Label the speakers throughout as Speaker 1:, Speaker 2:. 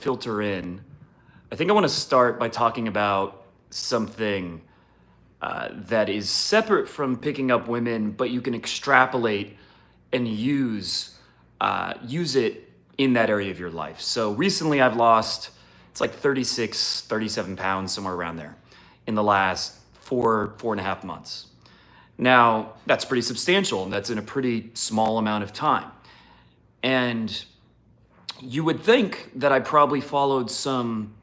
Speaker 1: filter in, I think I want to start by talking about something that is separate from picking up women, but you can extrapolate and use it in that area of your life. So recently I've lost, it's like 36, 37 pounds, somewhere around there, in the last 4.5 months. Now, that's pretty substantial, and that's in a pretty small amount of time. And you would think that I probably followed some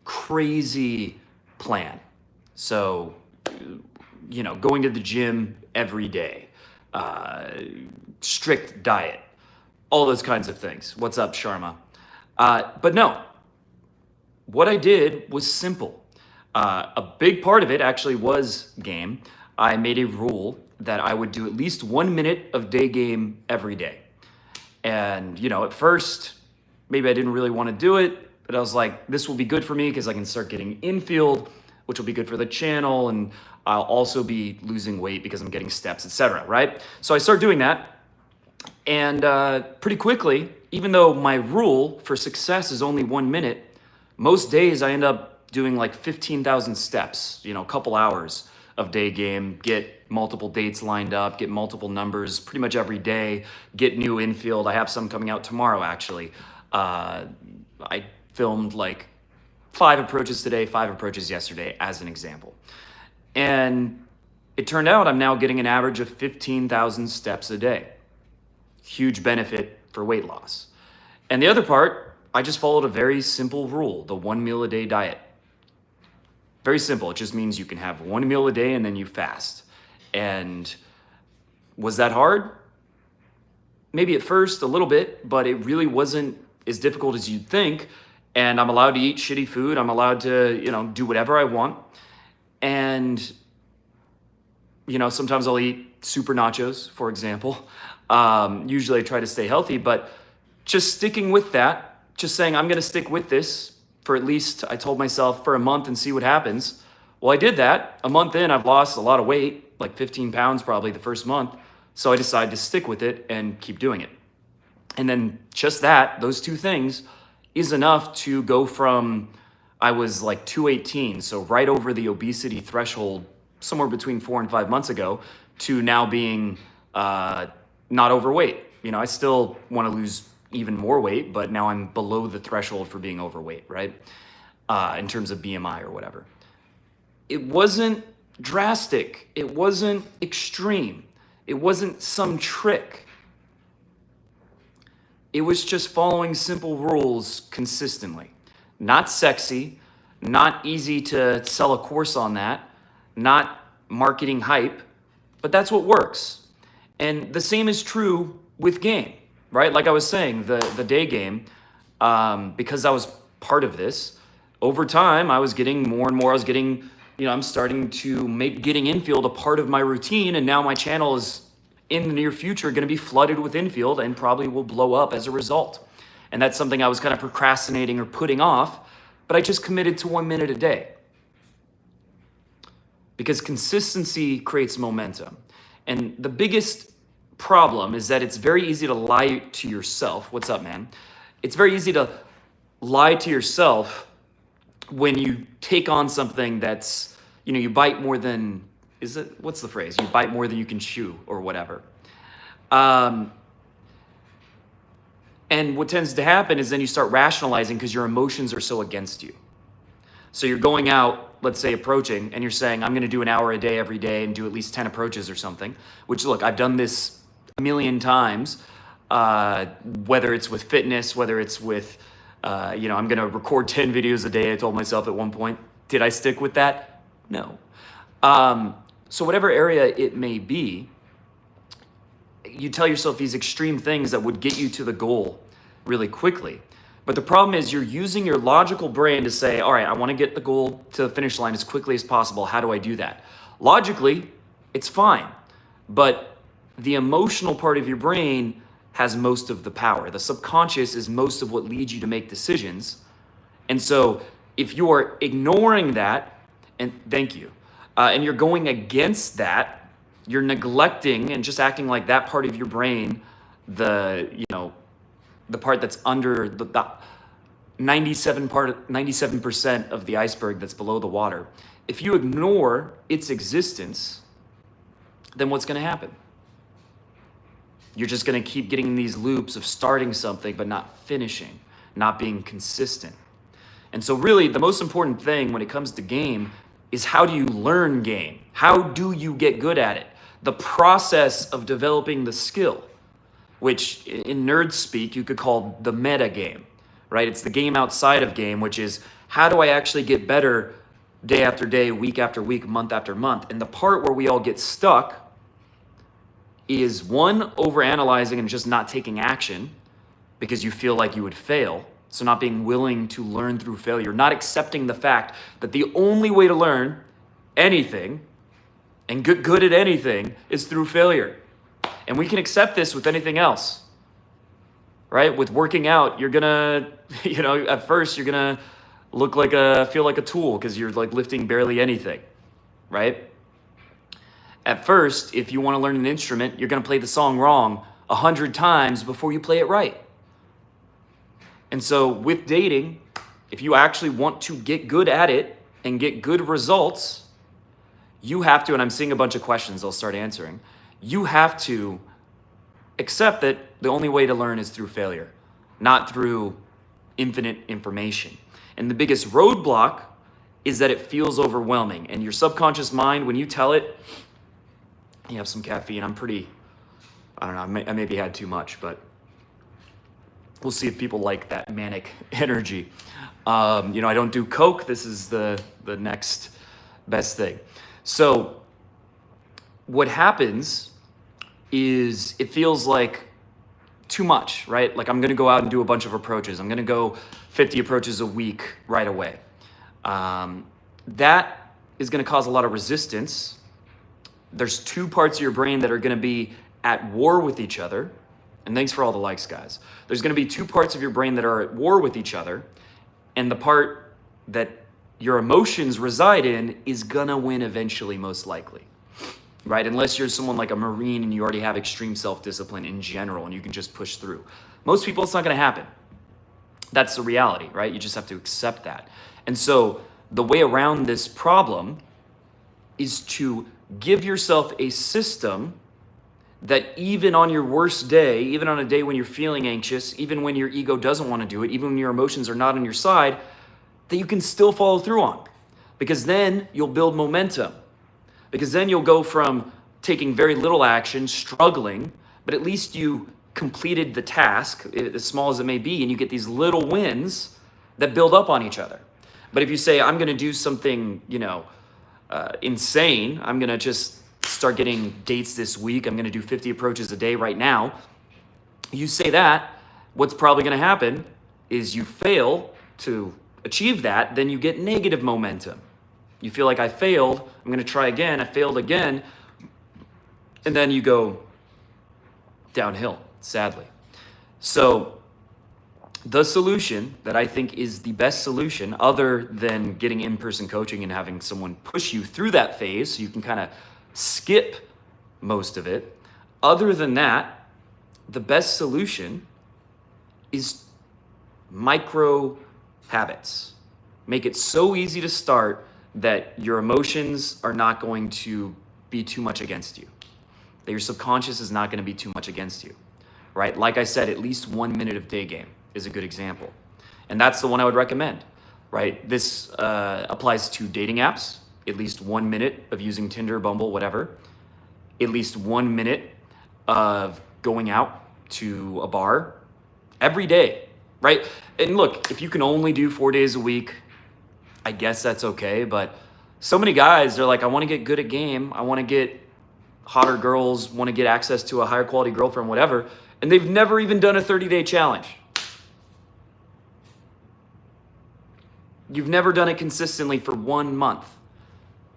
Speaker 1: crazy plan. So, going to the gym every day, strict diet, all those kinds of things. What's up, Sharma? But no, what I did was simple. A big part of it actually was game. I made a rule that I would do at least 1 minute of day game every day. And, at first, maybe I didn't really want to do it, but I was like, this will be good for me because I can start getting infield, which will be good for the channel. And I'll also be losing weight because I'm getting steps, etc. Right? So I started doing that. And pretty quickly, even though my rule for success is only 1 minute, most days I end up doing like 15,000 steps, a couple hours of day game, get multiple dates lined up, get multiple numbers pretty much every day, get new infield. I have some coming out tomorrow, actually. I filmed like 5 approaches today, 5 approaches yesterday, as an example. And it turned out I'm now getting an average of 15,000 steps a day. Huge benefit for weight loss. And the other part, I just followed a very simple rule, the 1 meal a day diet. Very simple. It just means you can have 1 meal a day and then you fast. And was that hard? Maybe at first a little bit, but it really wasn't as difficult as you'd think. And I'm allowed to eat shitty food. I'm allowed to, do whatever I want. And, sometimes I'll eat super nachos, for example. Usually I try to stay healthy, but just sticking with that, just saying I'm going to stick with this for at least, I told myself, for a month and see what happens. Well, I did that. A month in, I've lost a lot of weight, like 15 pounds probably the first month. So I decided to stick with it and keep doing it. And then just that, those two things, is enough to go from, I was like 218, so right over the obesity threshold, somewhere between 4 and 5 months ago, to now being not overweight. I still want to lose even more weight, but now I'm below the threshold for being overweight, right? In terms of BMI or whatever. It wasn't drastic. It wasn't extreme. It wasn't some trick. It was just following simple rules consistently. Not sexy, not easy to sell a course on that, not marketing hype, but that's what works. And the same is true with game, right? Like I was saying, the day game, because I was part of this, over time, I was getting more and more. I was getting, I'm starting to make getting infield a part of my routine. And now my channel is in the near future going to be flooded with infield and probably will blow up as a result. And that's something I was kind of procrastinating or putting off, but I just committed to 1 minute a day. Because consistency creates momentum. And the biggest problem is that it's very easy to lie to yourself. What's up, man? It's very easy to lie to yourself when you take on something that's, you bite more than, what's the phrase? You bite more than you can chew or whatever. And what tends to happen is then you start rationalizing because your emotions are so against you. So you're going out, let's say approaching, and you're saying, I'm going to do an hour a day every day and do at least 10 approaches or something, which look, I've done this a million times, whether it's with fitness, whether it's with, I'm going to record 10 videos a day. I told myself at one point, did I stick with that? No. So whatever area it may be, you tell yourself these extreme things that would get you to the goal really quickly. But the problem is you're using your logical brain to say, all right, I want to get the goal to the finish line as quickly as possible. How do I do that? Logically, it's fine. But the emotional part of your brain has most of the power. The subconscious is most of what leads you to make decisions. And so if you are ignoring that, and thank you, and you're going against that, you're neglecting and just acting like that part of your brain, the part that's under 97% of the iceberg that's below the water. If you ignore its existence, then what's going to happen? You're just going to keep getting in these loops of starting something but not finishing, not being consistent. And so really the most important thing when it comes to game is how do you learn game? How do you get good at it? The process of developing the skill, which in nerd speak you could call the meta game, right? It's the game outside of game, which is how do I actually get better day after day, week after week, month after month? And the part where we all get stuck is one, overanalyzing and just not taking action because you feel like you would fail. So not being willing to learn through failure, not accepting the fact that the only way to learn anything and get good at anything is through failure. And we can accept this with anything else, right? With working out, you're gonna, at first you're gonna feel like a tool because you're like lifting barely anything, right? At first, if you want to learn an instrument, you're going to play the song wrong 100 times before you play it right. And so with dating, if you actually want to get good at it and get good results, you have to, and I'm seeing a bunch of questions I'll start answering, you have to accept that the only way to learn is through failure, not through infinite information. And the biggest roadblock is that it feels overwhelming. And your subconscious mind, when you tell it, you have some caffeine. I don't know, I maybe had too much, but we'll see if people like that manic energy. I don't do Coke. This is the next best thing. So what happens is it feels like too much, right? Like I'm going to go out and do a bunch of approaches. I'm going to go 50 approaches a week right away. That is going to cause a lot of resistance. There's two parts of your brain that are going to be at war with each other. And thanks for all the likes, guys. There's going to be two parts of your brain that are at war with each other. And the part that your emotions reside in is going to win eventually, most likely, right? Unless you're someone like a Marine and you already have extreme self-discipline in general and you can just push through. Most people, it's not going to happen. That's the reality, right? You just have to accept that. And so the way around this problem is to give yourself a system that even on your worst day, even on a day when you're feeling anxious, even when your ego doesn't want to do it, even when your emotions are not on your side, that you can still follow through on. Because then you'll build momentum. Because then you'll go from taking very little action, struggling, but at least you completed the task, as small as it may be, and you get these little wins that build up on each other. But if you say, I'm going to do something, insane, I'm going to just start getting dates this week, I'm going to do 50 approaches a day right now, you say that, what's probably going to happen is you fail to achieve that, then you get negative momentum. You feel like I failed, I'm going to try again, I failed again, and then you go downhill, sadly. So the solution that I think is the best solution, other than getting in-person coaching and having someone push you through that phase so you can kind of skip most of it, other than that, the best solution is micro habits. Make it so easy to start that your emotions are not going to be too much against you, that your subconscious is not going to be too much against you, right? Like I said, at least 1 minute of day game is a good example. And that's the one I would recommend, right? This applies to dating apps, at least 1 minute of using Tinder, Bumble, whatever, at least 1 minute of going out to a bar every day, right? And look, if you can only do 4 days a week, I guess that's okay. But so many guys, they're like, I want to get good at game. I want to get hotter girls, want to get access to a higher quality girlfriend, whatever. And they've never even done a 30-day challenge. You've never done it consistently for 1 month.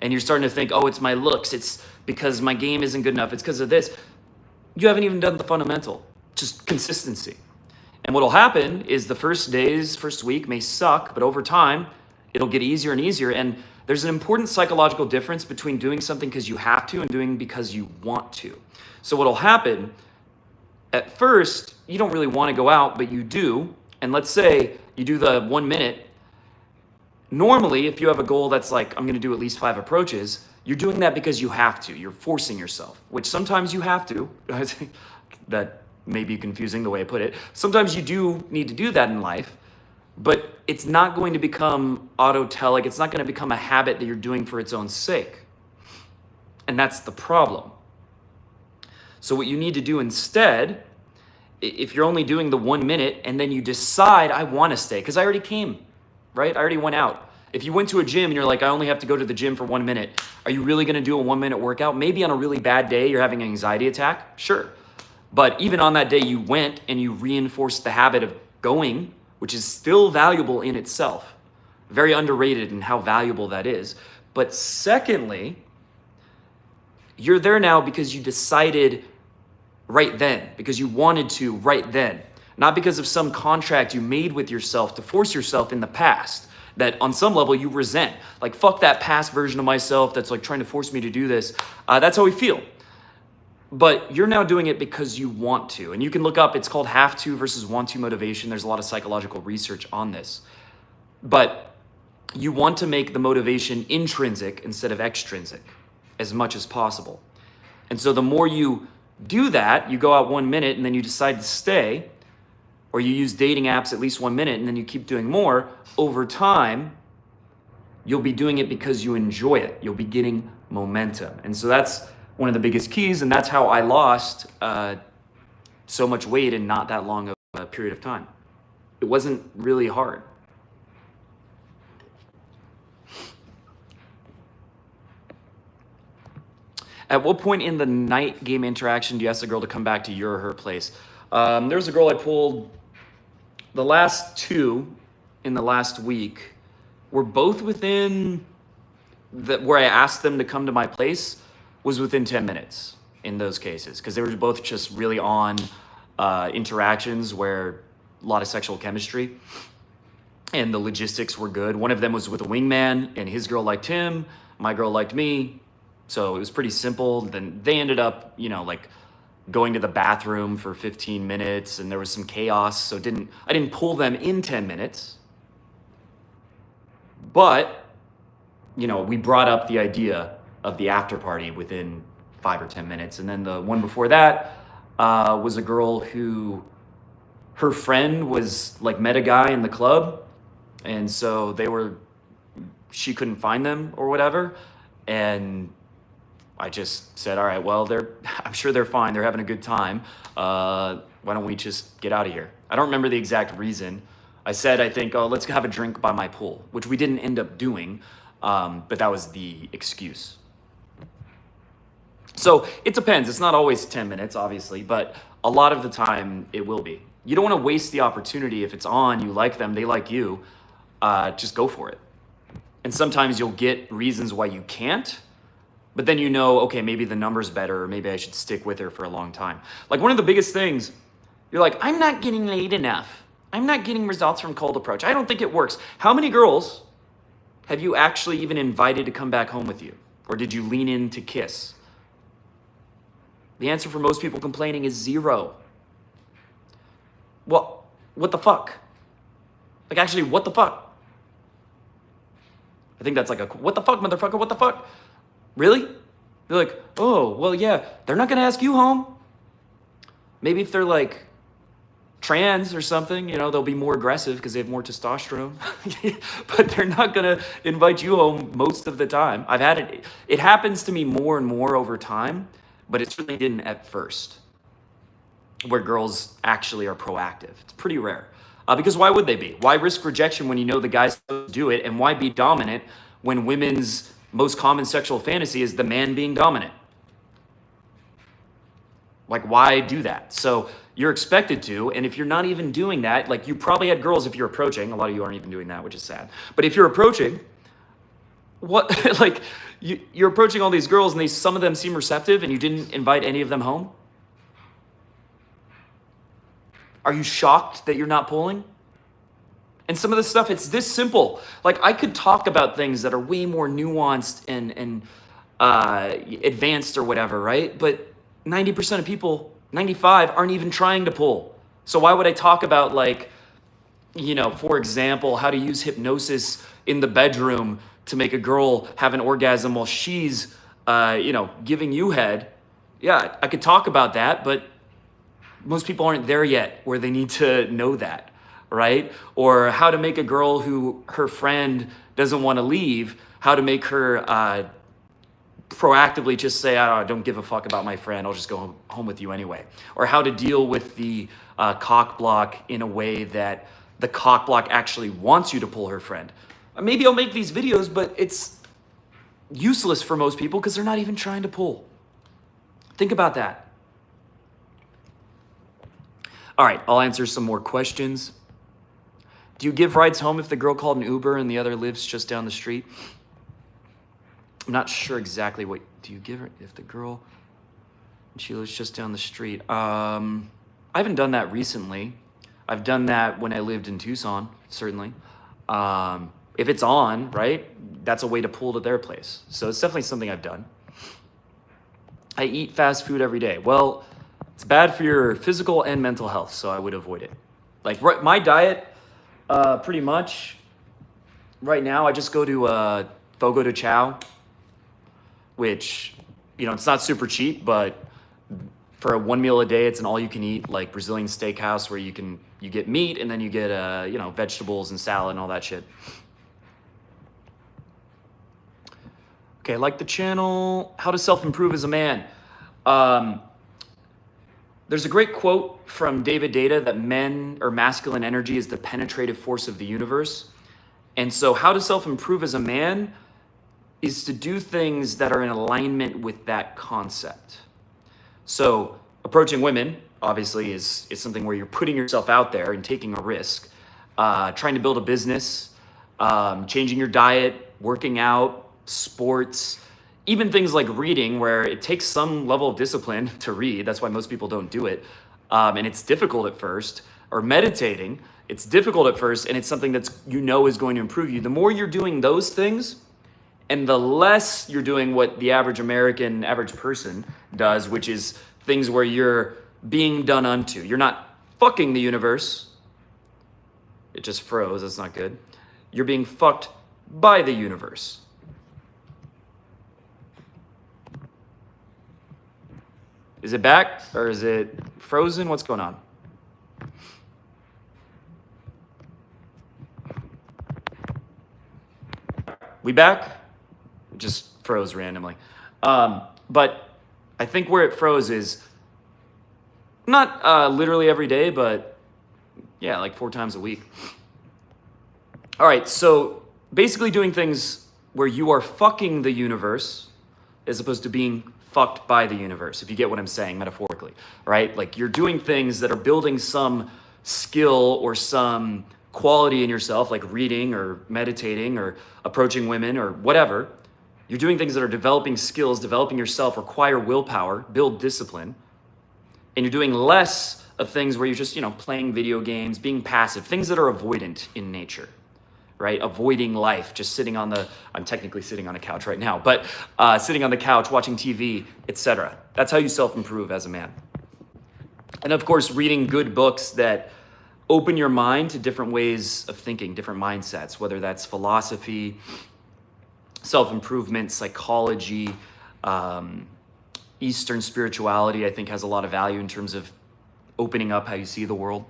Speaker 1: And you're starting to think, oh, it's my looks. It's because my game isn't good enough. It's because of this. You haven't even done the fundamental, just consistency. And what'll happen is the first days, first week may suck, but over time, it'll get easier and easier. And there's an important psychological difference between doing something because you have to and doing because you want to. So what'll happen, at first, you don't really want to go out, but you do. And let's say You do the 1 minute. Normally, if you have a goal that's like, I'm going to do at least 5 approaches, you're doing that because you have to. You're forcing yourself, which sometimes you have to. That may be confusing the way I put it. Sometimes you do need to do that in life, but it's not going to become autotelic. It's not going to become a habit that you're doing for its own sake. And that's the problem. So what you need to do instead, if you're only doing the 1 minute and then you decide, I want to stay, because I already came, right? I already went out. If you went to a gym and you're like, I only have to go to the gym for 1 minute, are you really going to do a 1 minute workout? Maybe on a really bad day, you're having an anxiety attack. Sure. But even on that day you went and you reinforced the habit of going, which is still valuable in itself. Very underrated in how valuable that is. But secondly, you're there now because you decided right then, because you wanted to right then, not because of some contract you made with yourself to force yourself in the past that on some level you resent. Like, fuck that past version of myself that's like trying to force me to do this. That's how we feel. But you're now doing it because you want to. And you can look up, it's called have to versus want to motivation. There's a lot of psychological research on this. But you want to make the motivation intrinsic instead of extrinsic as much as possible. And so the more you do that, you go out 1 minute and then you decide to stay, or you use dating apps at least 1 minute and then you keep doing more, over time, you'll be doing it because you enjoy it. You'll be getting momentum. And so that's one of the biggest keys, and that's how I lost so much weight in not that long of a period of time. It wasn't really hard. At what point in the night game interaction do you ask the girl to come back to your or her place? There's a girl I pulled, the last 2 in the last week were both within, where I asked them to come to my place was within 10 minutes in those cases, because they were both just really on interactions where a lot of sexual chemistry and the logistics were good. One of them was with a wingman and his girl liked him, my girl liked me. So it was pretty simple. Then they ended up, like going to the bathroom for 15 minutes and there was some chaos. So I didn't pull them in 10 minutes. But, we brought up the idea of the after party within 5 or 10 minutes. And then the one before that was a girl who, her friend was like met a guy in the club. And so she couldn't find them or whatever. And I just said, all right, well, I'm sure they're fine. They're having a good time. Why don't we just get out of here? I don't remember the exact reason. I said, I think, let's have a drink by my pool, which we didn't end up doing. But that was the excuse. So it depends. It's not always 10 minutes, obviously, but a lot of the time it will be. You don't want to waste the opportunity. If it's on, you like them, they like you, just go for it. And sometimes you'll get reasons why you can't, but then okay, maybe the number's better, or maybe I should stick with her for a long time. Like one of the biggest things, you're like, I'm not getting laid enough. I'm not getting results from cold approach. I don't think it works. How many girls have you actually even invited to come back home with you? Or did you lean in to kiss? The answer for most people complaining is 0. Well, what the fuck? Like actually, what the fuck? I think that's like what the fuck, motherfucker, what the fuck? Really? They're like, oh, well, yeah, they're not gonna ask you home. Maybe if they're like trans or something, they'll be more aggressive because they have more testosterone. But they're not gonna invite you home most of the time. I've had it. It happens to me more and more over time, but it certainly didn't at first, where girls actually are proactive. It's pretty rare. Because why would they be? Why risk rejection when the guys do it? And why be dominant when women's most common sexual fantasy is the man being dominant? Like, why do that? So you're expected to, and if you're not even doing that, like you probably had girls, if you're approaching, a lot of you aren't even doing that, which is sad. But if you're approaching, you're approaching all these girls and some of them seem receptive and you didn't invite any of them home? Are you shocked that you're not pulling? And some of the stuff, it's this simple. Like I could talk about things that are way more nuanced and advanced or whatever, right? But 90% of people, 95, aren't even trying to pull. So why would I talk about for example, how to use hypnosis in the bedroom to make a girl have an orgasm while she's, giving you head. Yeah, I could talk about that, but most people aren't there yet where they need to know that, right? Or how to make a girl who her friend doesn't want to leave, how to make her proactively just say, I don't give a fuck about my friend, I'll just go home with you anyway. Or how to deal with the cock block in a way that the cock block actually wants you to pull her friend. Maybe I'll make these videos, but it's useless for most people because they're not even trying to pull. Think about that. All right, I'll answer some more questions. Do you give rides home if the girl called an Uber and the other lives just down the street? I'm not sure exactly what, do you give her if the girl, she lives just down the street? I haven't done that recently. I've done that when I lived in Tucson, certainly. If it's on, right, that's a way to pull to their place. So it's definitely something I've done. I eat fast food every day. Well, it's bad for your physical and mental health, so I would avoid it. Like my diet, pretty much, right now I just go to Fogo de Chao, which, it's not super cheap, but for one meal a day, it's an all-you-can-eat, like Brazilian steakhouse where you get meat and then you get, vegetables and salad and all that shit. Okay, like the channel, how to self-improve as a man. There's a great quote from David Deida that masculine energy is the penetrative force of the universe. And so how to self-improve as a man is to do things that are in alignment with that concept. So approaching women, obviously, is something where you're putting yourself out there and taking a risk. Trying to build a business, changing your diet, working out, sports, even things like reading, where it takes some level of discipline to read. That's why most people don't do it. And it's difficult at first. Or meditating, it's difficult at first, and it's something that's is going to improve you. The more you're doing those things, and the less you're doing what the average person does, which is things where you're being done unto. You're not fucking the universe. It just froze, that's not good. You're being fucked by the universe. Is it back or is it frozen? What's going on? We back? It just froze randomly. But I think where it froze is not literally every day, but yeah, like 4 times a week. All right, so basically doing things where you are fucking the universe as opposed to being fucked by the universe, if you get what I'm saying metaphorically, right? Like you're doing things that are building some skill or some quality in yourself, like reading or meditating or approaching women or whatever. You're doing things that are developing skills, developing yourself, require willpower, build discipline. And you're doing less of things where you're just, playing video games, being passive, things that are avoidant in nature, right? Avoiding life, just I'm technically sitting on a couch right now, but sitting on the couch, watching TV, etc. That's how you self-improve as a man. And of course, reading good books that open your mind to different ways of thinking, different mindsets, whether that's philosophy, self-improvement, psychology, Eastern spirituality, I think has a lot of value in terms of opening up how you see the world.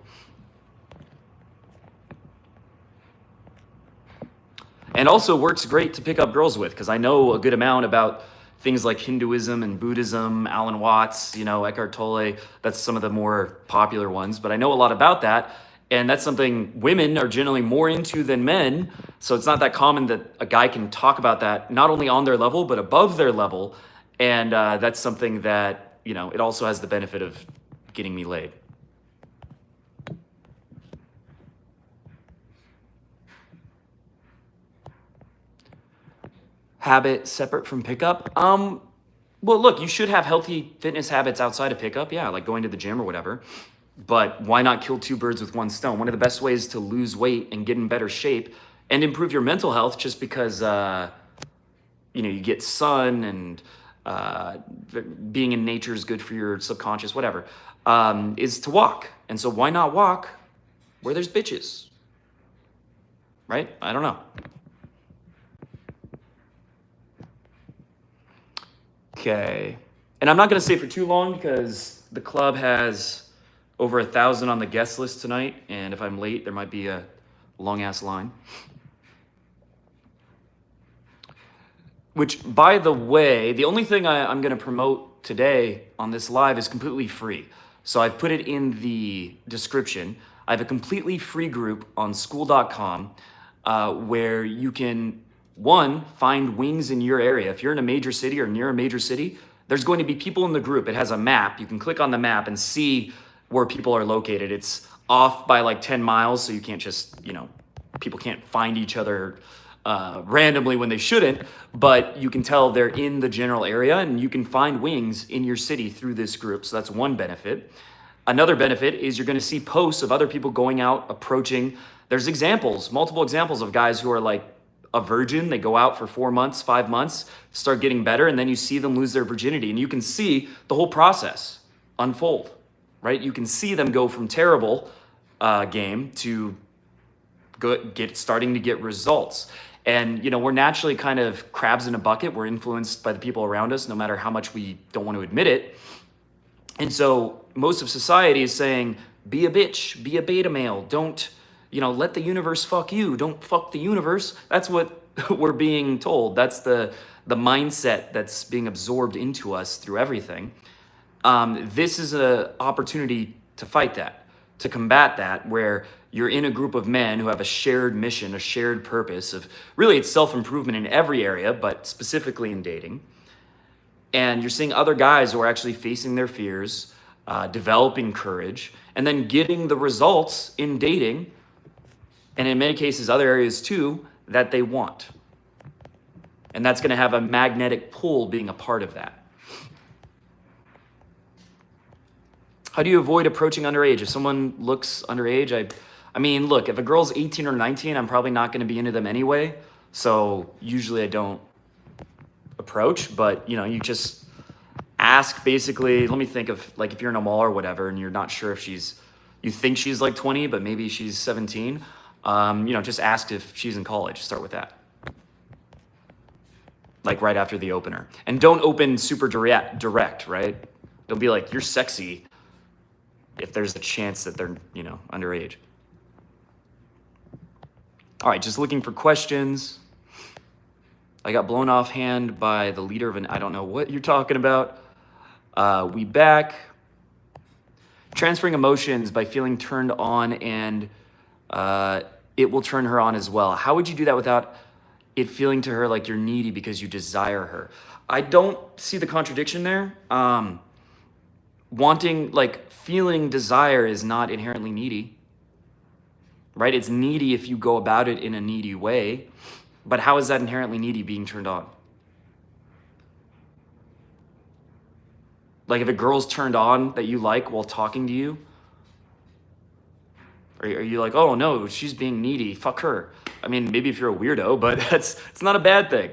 Speaker 1: And also works great to pick up girls with, because I know a good amount about things like Hinduism and Buddhism, Alan Watts, Eckhart Tolle. That's some of the more popular ones, but I know a lot about that. And that's something women are generally more into than men. So it's not that common that a guy can talk about that, not only on their level, but above their level. And that's something that, it also has the benefit of getting me laid. Habit separate from pickup? Well, look, you should have healthy fitness habits outside of pickup. Yeah, like going to the gym or whatever. But why not kill 2 birds with 1 stone? One of the best ways to lose weight and get in better shape and improve your mental health, just because, you get sun and being in nature is good for your subconscious, whatever, is to walk. And so why not walk where there's bitches, right? I don't know. Okay. And I'm not going to stay for too long because the club has over 1,000 on the guest list tonight. And if I'm late, there might be a long ass line. Which, by the way, the only thing I'm going to promote today on this live is completely free. So I've put it in the description. I have a completely free group on school.com where you can, one, find wings in your area. If you're in a major city or near a major city, there's going to be people in the group. It has a map. You can click on the map and see where people are located. It's off by like 10 miles, so you can't just, people can't find each other randomly when they shouldn't, but you can tell they're in the general area and you can find wings in your city through this group. So that's one benefit. Another benefit is you're going to see posts of other people going out, approaching. There's examples, multiple examples of guys who are like a virgin. They go out for 4 months, 5 months, start getting better, and then you see them lose their virginity. And you can see the whole process unfold, right? You can see them go from terrible game to starting to get results. And, we're naturally kind of crabs in a bucket. We're influenced by the people around us, no matter how much we don't want to admit it. And so most of society is saying, be a bitch, be a beta male. Don't, let the universe fuck you. Don't fuck the universe. That's what we're being told. That's the mindset that's being absorbed into us through everything. This is an opportunity to fight that, to combat that, where you're in a group of men who have a shared mission, a shared purpose of, really it's self-improvement in every area, but specifically in dating. And you're seeing other guys who are actually facing their fears, developing courage, and then getting the results in dating, and in many cases, other areas too, that they want. And that's going to have a magnetic pull being a part of that. How do you avoid approaching underage? If someone looks underage, I mean, look, if a girl's 18 or 19, I'm probably not going to be into them anyway. So usually I don't approach, but you just ask basically. Let me think of, like, if you're in a mall or whatever and you're not sure if you think she's like 20, but maybe she's 17, just ask if she's in college. Start with that. Like right after the opener. And don't open super direct, right? Don't be like, you're sexy, if there's a chance that they're, underage. All right, just looking for questions. I got blown off hand by the leader of I don't know what you're talking about. We back. Transferring emotions by feeling turned on, and it will turn her on as well. How would you do that without it feeling to her like you're needy because you desire her? I don't see the contradiction there. Feeling desire is not inherently needy, right? It's needy if you go about it in a needy way, but how is that inherently needy, being turned on? Like if a girl's turned on that you like while talking to you, are you like, oh no, she's being needy, fuck her? I mean, maybe if you're a weirdo, but it's not a bad thing.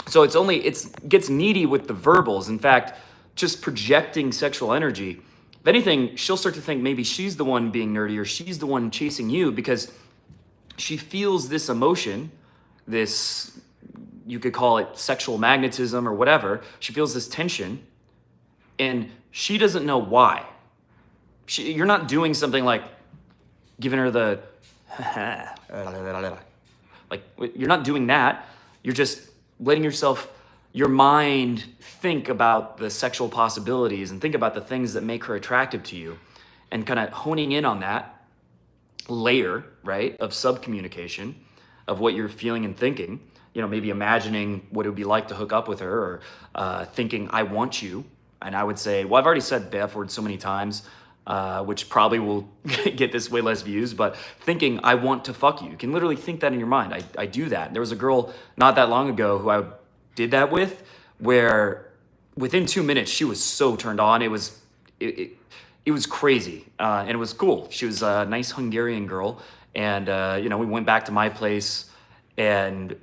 Speaker 1: So it gets needy with the verbals. In fact, just projecting sexual energy. If anything, she'll start to think maybe she's the one being nerdy or she's the one chasing you because she feels this emotion, this, you could call it sexual magnetism or whatever. She feels this tension and she doesn't know why. You're not doing something like giving her the, like, you're not doing that. You're just letting your mind think about the sexual possibilities and think about the things that make her attractive to you and kind of honing in on that layer, right, of subcommunication of what you're feeling and thinking. Maybe imagining what it would be like to hook up with her or thinking, I want you. And I would say, well, I've already said the F word so many times, which probably will get this way less views, but thinking, I want to fuck you. You can literally think that in your mind. I do that. There was a girl not that long ago who I did that with, where within 2 minutes, she was so turned on. It was crazy, and it was cool. She was a nice Hungarian girl, and we went back to my place, and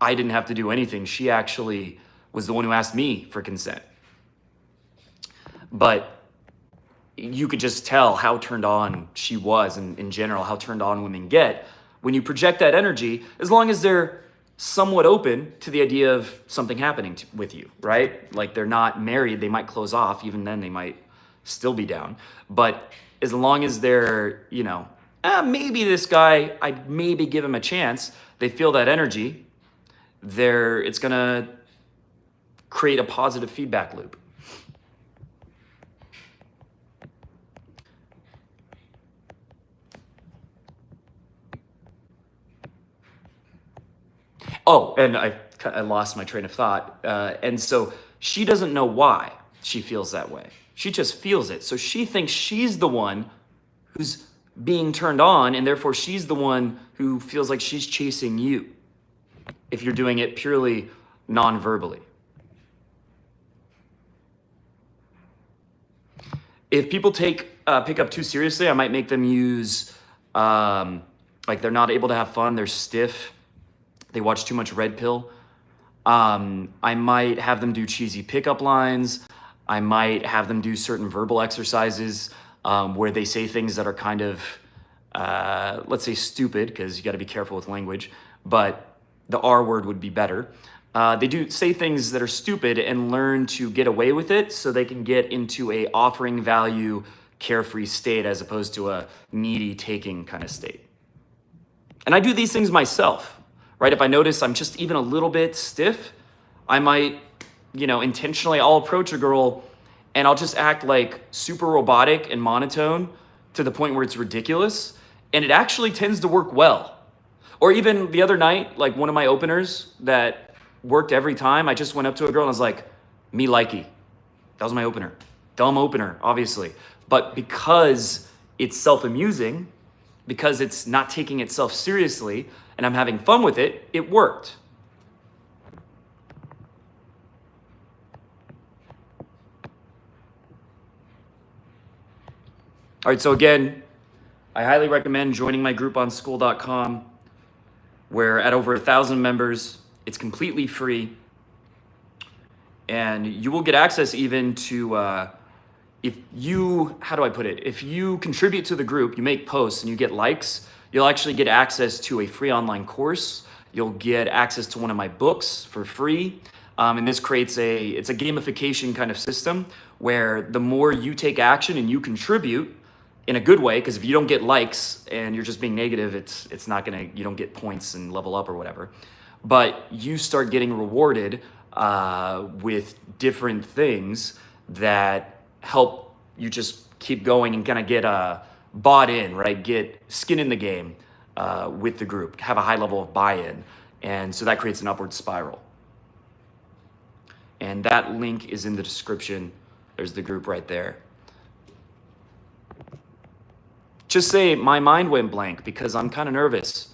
Speaker 1: I didn't have to do anything. She actually was the one who asked me for consent. But you could just tell how turned on she was, and in general, how turned on women get when you project that energy, as long as they're somewhat open to the idea of something happening with you, right? Like they're not married, they might close off. Even then, they might still be down. But as long as they're, maybe this guy, I'd maybe give him a chance, they feel that energy, it's gonna create a positive feedback loop. Oh, and I lost my train of thought. And so she doesn't know why she feels that way. She just feels it. So she thinks she's the one who's being turned on, and therefore she's the one who feels like she's chasing you, if you're doing it purely non-verbally. If people pick up too seriously, I might make them use, like they're not able to have fun, they're stiff, they watch too much Red Pill. I might have them do cheesy pickup lines. I might have them do certain verbal exercises where they say things that are kind of, let's say stupid, because you got to be careful with language, but the R word would be better. They do say things that are stupid and learn to get away with it so they can get into a offering value, carefree state as opposed to a needy taking kind of state. And I do these things myself, right? If I notice I'm just even a little bit stiff, I might, intentionally, I'll approach a girl and I'll just act like super robotic and monotone to the point where it's ridiculous. And it actually tends to work well. Or even the other night, like one of my openers that worked every time, I just went up to a girl and I was like, me likey. That was my opener. Dumb opener, obviously. But because it's self-amusing, because it's not taking itself seriously, and I'm having fun with it, it worked. All right, so again, I highly recommend joining my group on Skool.com, where at over 1,000 members, it's completely free. And you will get access even to, if you contribute to the group, you make posts and you get likes, you'll actually get access to a free online course. You'll get access to one of my books for free. And this creates it's a gamification kind of system where the more you take action and you contribute in a good way, because if you don't get likes and you're just being negative, it's not you don't get points and level up or whatever. But you start getting rewarded with different things that help you just keep going and kind of get bought in, right? Get skin in the game with the group, have a high level of buy-in. And so that creates an upward spiral. And that link is in the description. There's the group right there. Just say, my mind went blank because I'm kind of nervous.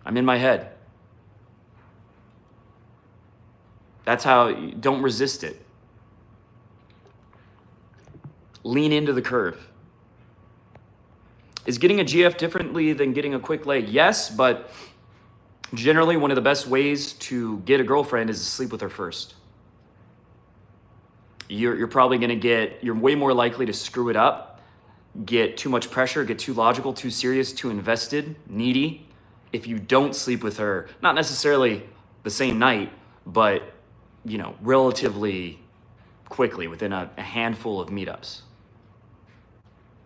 Speaker 1: I'm in my head. That's how, don't resist it. Lean into the curve. Is getting a GF differently than getting a quick lay? Yes, but generally one of the best ways to get a girlfriend is to sleep with her first. You're probably you're way more likely to screw it up, get too much pressure, get too logical, too serious, too invested, needy, if you don't sleep with her, not necessarily the same night, but relatively quickly within a handful of meetups.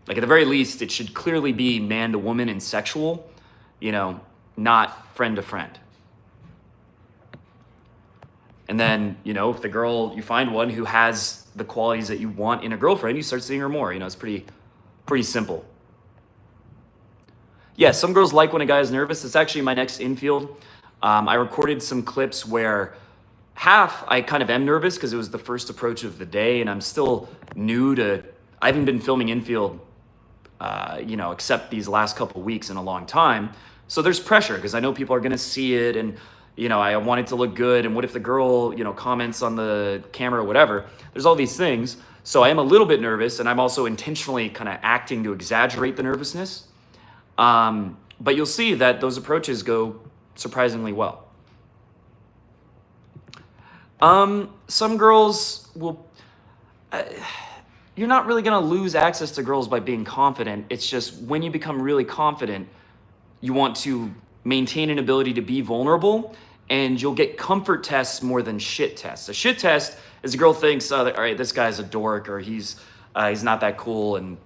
Speaker 1: Like at the very least, it should clearly be man to woman and sexual, not friend to friend. And then, if the girl, you find one who has the qualities that you want in a girlfriend, you start seeing her more. It's pretty simple. Yeah, some girls like when a guy is nervous. It's actually my next infield. I recorded some clips where half I kind of am nervous because it was the first approach of the day and I'm still I haven't been filming infield, except these last couple of weeks in a long time. So there's pressure because I know people are going to see it and, I want it to look good. And what if the girl, comments on the camera or whatever? There's all these things. So I am a little bit nervous and I'm also intentionally kind of acting to exaggerate the nervousness. But you'll see that those approaches go surprisingly well. Some girls will, you're not really going to lose access to girls by being confident. It's just when you become really confident, you want to maintain an ability to be vulnerable, and you'll get comfort tests more than shit tests. A shit test is a girl thinks, all right, this guy's a dork, or he's not that cool, and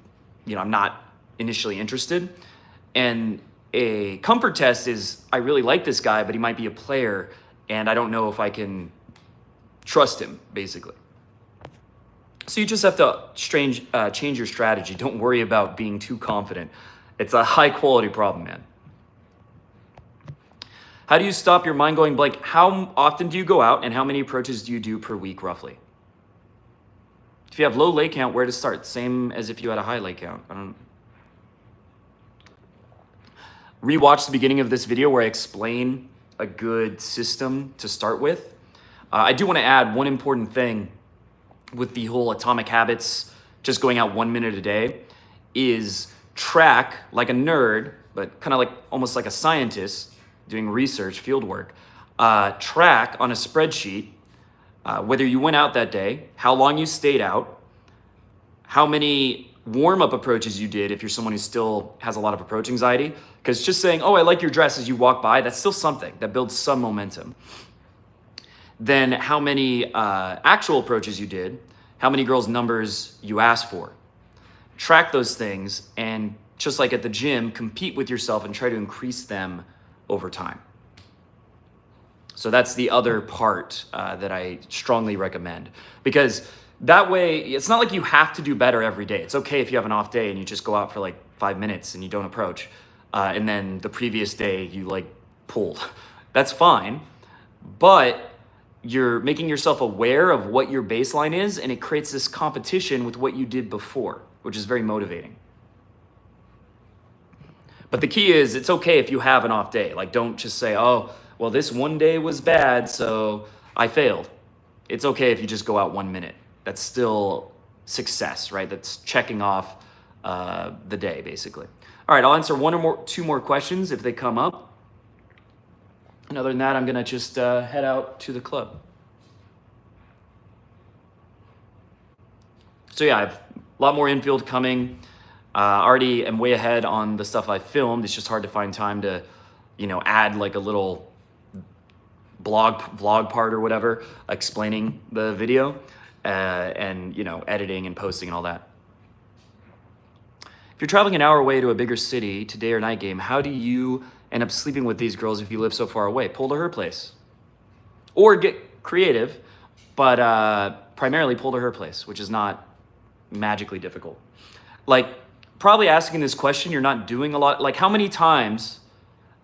Speaker 1: I'm not initially interested. And a comfort test is, I really like this guy, but he might be a player, and I don't know if I can trust him, basically. So you just have to change your strategy. Don't worry about being too confident. It's a high quality problem, man. How do you stop your mind going blank? How often do you go out, and how many approaches do you do per week, roughly? If you have low lay count, where to start? Same as if you had a high lay count. Rewatch the beginning of this video where I explain a good system to start with. I do want to add one important thing with the whole Atomic Habits, just going out 1 minute a day, is track like a nerd, but kind of like almost like a scientist doing research, field work. Track on a spreadsheet whether you went out that day, how long you stayed out, how many warm-up approaches you did if you're someone who still has a lot of approach anxiety. Because just saying, oh, I like your dress as you walk by, that's still something that builds some momentum. Then how many actual approaches you did, how many girls' numbers you asked for. Track those things, and just like at the gym, compete with yourself and try to increase them over time. So that's the other part that I strongly recommend, because that way, it's not like you have to do better every day. It's okay if you have an off day and you just go out for like 5 minutes and you don't approach, and then the previous day you like pulled. That's fine, but you're making yourself aware of what your baseline is, and it creates this competition with what you did before, which is very motivating. But the key is, it's okay if you have an off day. Like, don't just say, oh, well, this one day was bad, so I failed. It's okay if you just go out 1 minute. That's still success, right? That's checking off the day, basically. All right, I'll answer two more questions if they come up. And other than that, I'm gonna just head out to the club. So yeah, I have a lot more infield coming. Already am way ahead on the stuff I filmed. It's just hard to find time to, add like a little vlog part or whatever, explaining the video and editing and posting and all that. If you're traveling an hour away to a bigger city to day or night game, how do you end up sleeping with these girls if you live so far away? Pull to her place. Or get creative, but primarily pull to her place, which is not magically difficult. Like, probably asking this question, you're not doing a lot. Like, how many times,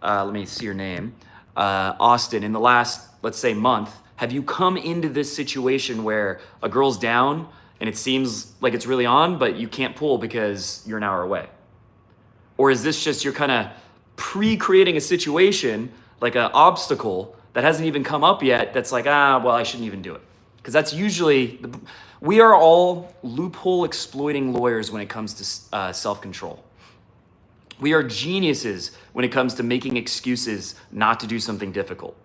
Speaker 1: let me see your name, Austin, in the last, let's say, month, have you come into this situation where a girl's down and it seems like it's really on, but you can't pull because you're an hour away? Or is this just you're kind of pre-creating a situation, like an obstacle that hasn't even come up yet, that's like, well, I shouldn't even do it? Because that's usually, we are all loophole exploiting lawyers when it comes to self-control. We are geniuses when it comes to making excuses not to do something difficult.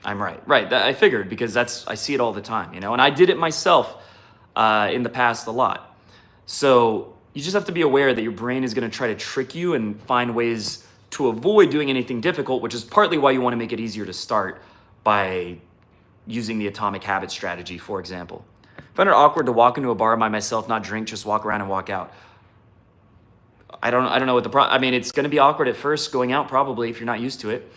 Speaker 1: I'm right. I figured, because I see it all the time, and I did it myself in the past a lot. So you just have to be aware that your brain is going to try to trick you and find ways to avoid doing anything difficult, which is partly why you want to make it easier to start by using the Atomic Habits strategy, for example. I find it awkward to walk into a bar by myself, not drink, just walk around and walk out. I don't know what the problem. I mean, it's going to be awkward at first going out, probably, if you're not used to it.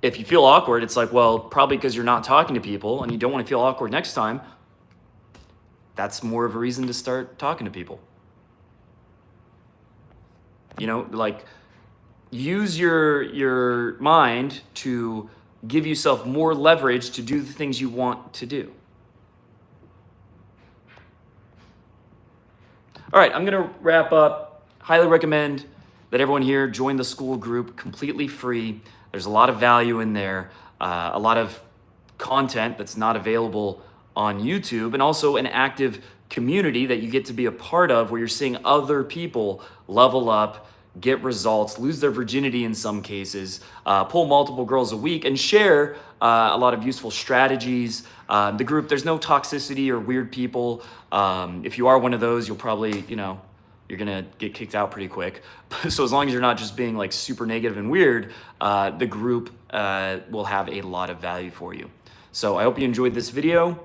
Speaker 1: If you feel awkward, it's like, well, probably because you're not talking to people and you don't want to feel awkward next time. That's more of a reason to start talking to people. Like, use your mind to give yourself more leverage to do the things you want to do. All right, I'm gonna wrap up. Highly recommend that everyone here join the school group, completely free. There's a lot of value in there, a lot of content that's not available on YouTube, and also an active community that you get to be a part of, where you're seeing other people level up, get results, lose their virginity in some cases, pull multiple girls a week, and share a lot of useful strategies. The group, there's no toxicity or weird people. If you are one of those, you'll probably, you're gonna get kicked out pretty quick. So as long as you're not just being like super negative and weird, the group will have a lot of value for you. So I hope you enjoyed this video.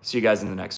Speaker 1: See you guys in the next one.